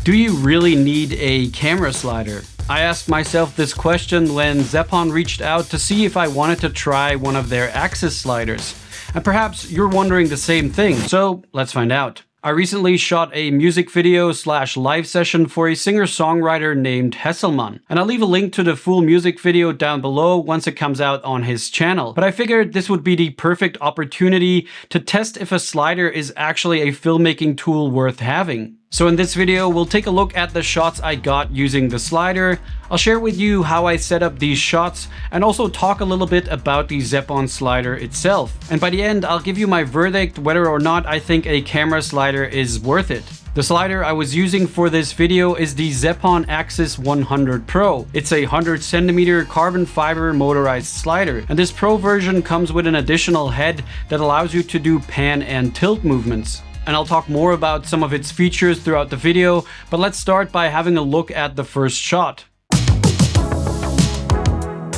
Do you really need a camera slider? I asked myself this question when Zeapon reached out to see if I wanted to try one of their Axis sliders. And perhaps you're wondering the same thing, so let's find out. I recently shot a music video / live session for a singer-songwriter named Hesselman, and I'll leave a link to the full music video down below once it comes out on his channel. But I figured this would be the perfect opportunity to test if a slider is actually a filmmaking tool worth having. So in this video, we'll take a look at the shots I got using the slider. I'll share with you how I set up these shots and also talk a little bit about the Zeapon slider itself. And by the end, I'll give you my verdict whether or not I think a camera slider is worth it. The slider I was using for this video is the Zeapon Axis 100 Pro. It's a 100cm carbon fiber motorized slider, and this Pro version comes with an additional head that allows you to do pan and tilt movements. And I'll talk more about some of its features throughout the video, but let's start by having a look at the first shot.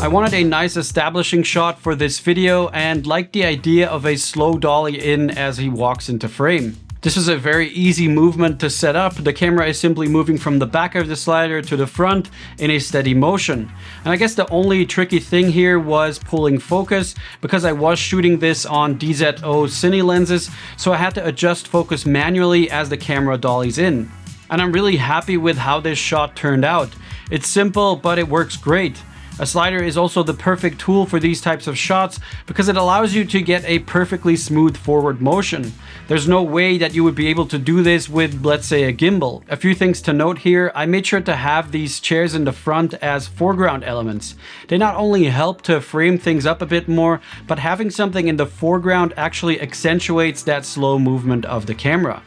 I wanted a nice establishing shot for this video and liked the idea of a slow dolly in as he walks into frame. This is a very easy movement to set up. The camera is simply moving from the back of the slider to the front in a steady motion. And I guess the only tricky thing here was pulling focus, because I was shooting this on DZO cine lenses, so I had to adjust focus manually as the camera dollies in. And I'm really happy with how this shot turned out. It's simple, but it works great. A slider is also the perfect tool for these types of shots because it allows you to get a perfectly smooth forward motion. There's no way that you would be able to do this with, let's say, a gimbal. A few things to note here: I made sure to have these chairs in the front as foreground elements. They not only help to frame things up a bit more, but having something in the foreground actually accentuates that slow movement of the camera.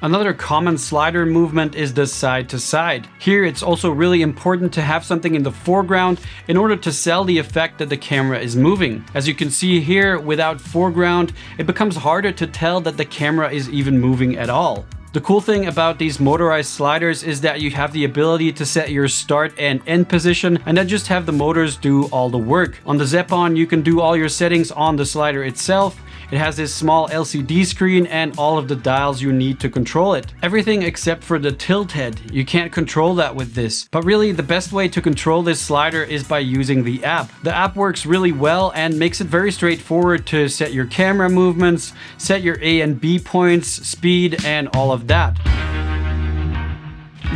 Another common slider movement is the side to side. Here it's also really important to have something in the foreground in order to sell the effect that the camera is moving. As you can see here, without foreground, it becomes harder to tell that the camera is even moving at all. The cool thing about these motorized sliders is that you have the ability to set your start and end position and then just have the motors do all the work. On the Zeapon, you can do all your settings on the slider itself. It has this small LCD screen and all of the dials you need to control it. Everything except for the tilt head. You can't control that with this. But really, the best way to control this slider is by using the app. The app works really well and makes it very straightforward to set your camera movements, set your A and B points, speed, and all of that.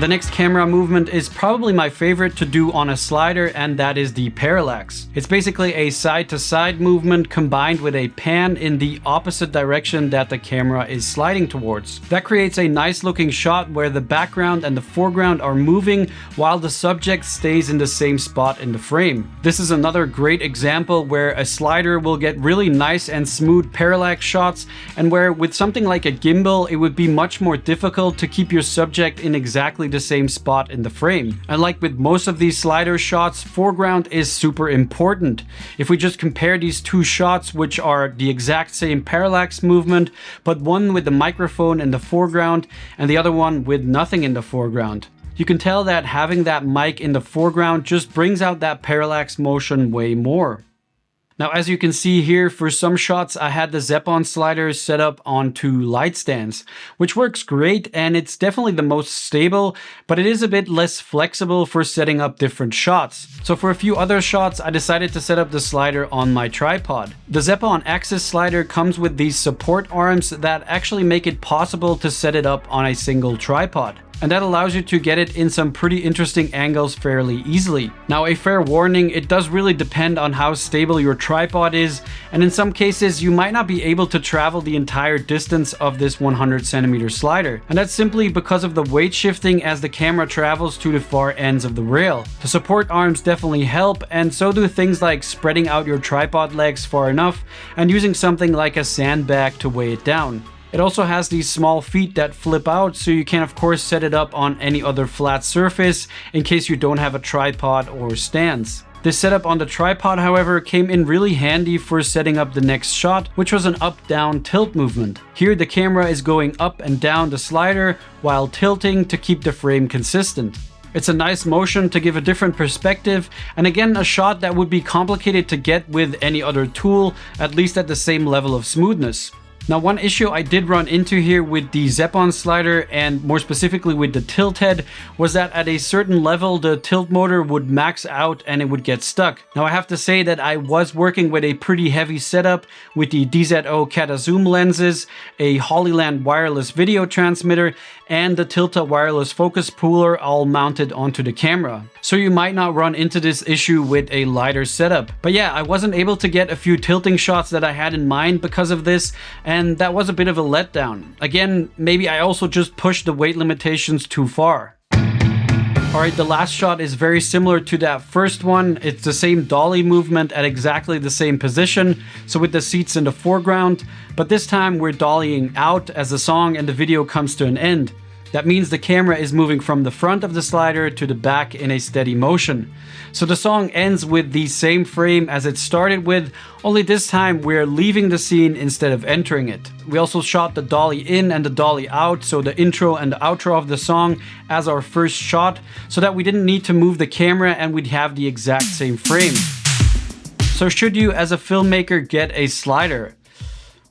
The next camera movement is probably my favorite to do on a slider, and that is the parallax. It's basically a side-to-side movement combined with a pan in the opposite direction that the camera is sliding towards. That creates a nice looking shot where the background and the foreground are moving while the subject stays in the same spot in the frame. This is another great example where a slider will get really nice and smooth parallax shots, and where with something like a gimbal it would be much more difficult to keep your subject in exactly the same spot in the frame. And like with most of these slider shots, foreground is super important. If we just compare these two shots, which are the exact same parallax movement, but one with the microphone in the foreground and the other one with nothing in the foreground, you can tell that having that mic in the foreground just brings out that parallax motion way more. Now, as you can see here, for some shots I had the Zeapon slider set up on 2 light stands, which works great, and it's definitely the most stable, but it is a bit less flexible for setting up different shots. So for a few other shots, I decided to set up the slider on my tripod. The Zeapon Axis slider comes with these support arms that actually make it possible to set it up on a single tripod. And that allows you to get it in some pretty interesting angles fairly easily. Now, a fair warning, it does really depend on how stable your tripod is, and in some cases you might not be able to travel the entire distance of this 100cm slider. And that's simply because of the weight shifting as the camera travels to the far ends of the rail. The support arms definitely help, and so do things like spreading out your tripod legs far enough and using something like a sandbag to weigh it down. It also has these small feet that flip out, so you can of course set it up on any other flat surface in case you don't have a tripod or stands. This setup on the tripod, however, came in really handy for setting up the next shot, which was an up-down tilt movement. Here the camera is going up and down the slider while tilting to keep the frame consistent. It's a nice motion to give a different perspective, and again a shot that would be complicated to get with any other tool, at least at the same level of smoothness. Now, one issue I did run into here with the Zeapon slider, and more specifically with the tilt head, was that at a certain level the tilt motor would max out and it would get stuck. Now, I have to say that I was working with a pretty heavy setup with the DZO Cata Zoom lenses, a Hollyland wireless video transmitter, and the Tilta wireless focus pooler all mounted onto the camera. So you might not run into this issue with a lighter setup. But yeah, I wasn't able to get a few tilting shots that I had in mind because of this, and that was a bit of a letdown. Again, maybe I also just pushed the weight limitations too far. Alright, the last shot is very similar to that first one. It's the same dolly movement at exactly the same position, so with the seats in the foreground, but this time we're dollying out as the song and the video comes to an end. That means the camera is moving from the front of the slider to the back in a steady motion. So the song ends with the same frame as it started with, only this time we're leaving the scene instead of entering it. We also shot the dolly in and the dolly out, so the intro and the outro of the song as our first shot, so that we didn't need to move the camera and we'd have the exact same frame. So should you as a filmmaker get a slider?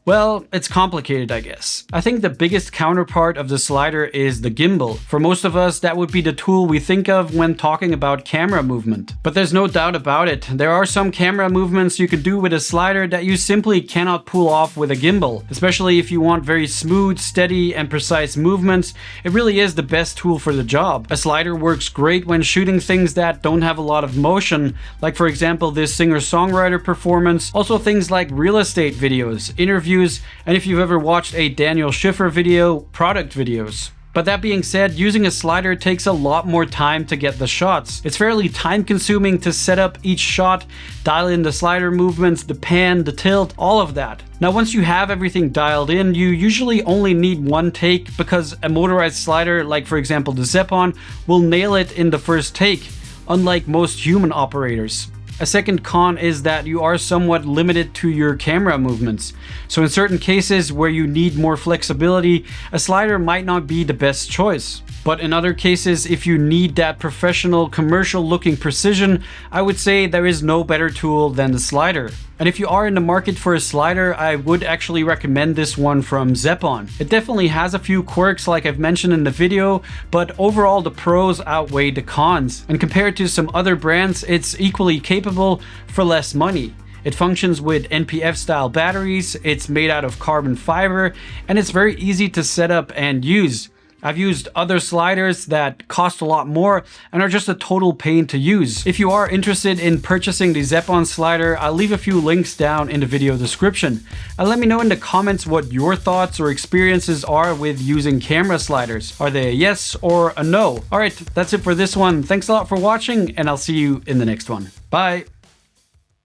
Well, it's complicated, I guess. I think the biggest counterpart of the slider is the gimbal. For most of us, that would be the tool we think of when talking about camera movement. But there's no doubt about it. There are some camera movements you can do with a slider that you simply cannot pull off with a gimbal. Especially if you want very smooth, steady, and precise movements, it really is the best tool for the job. A slider works great when shooting things that don't have a lot of motion, like for example this singer-songwriter performance, also things like real estate videos, interviews, and if you've ever watched a Daniel Schiffer video, product videos. But that being said, using a slider takes a lot more time to get the shots. It's fairly time consuming to set up each shot, dial in the slider movements, the pan, the tilt, all of that. Now once you have everything dialed in, you usually only need one take because a motorized slider, like for example the Zeapon, will nail it in the first take, unlike most human operators. A second con is that you are somewhat limited to your camera movements. So in certain cases where you need more flexibility, a slider might not be the best choice. But in other cases, if you need that professional, commercial looking precision, I would say there is no better tool than the slider. And if you are in the market for a slider, I would actually recommend this one from Zeapon. It definitely has a few quirks like I've mentioned in the video, but overall the pros outweigh the cons. And compared to some other brands, it's equally capable for less money. It functions with NPF style batteries, it's made out of carbon fiber, and it's very easy to set up and use. I've used other sliders that cost a lot more and are just a total pain to use. If you are interested in purchasing the Zeapon slider, I'll leave a few links down in the video description. And let me know in the comments what your thoughts or experiences are with using camera sliders. Are they a yes or a no? Alright, that's it for this one. Thanks a lot for watching and I'll see you in the next one. Bye!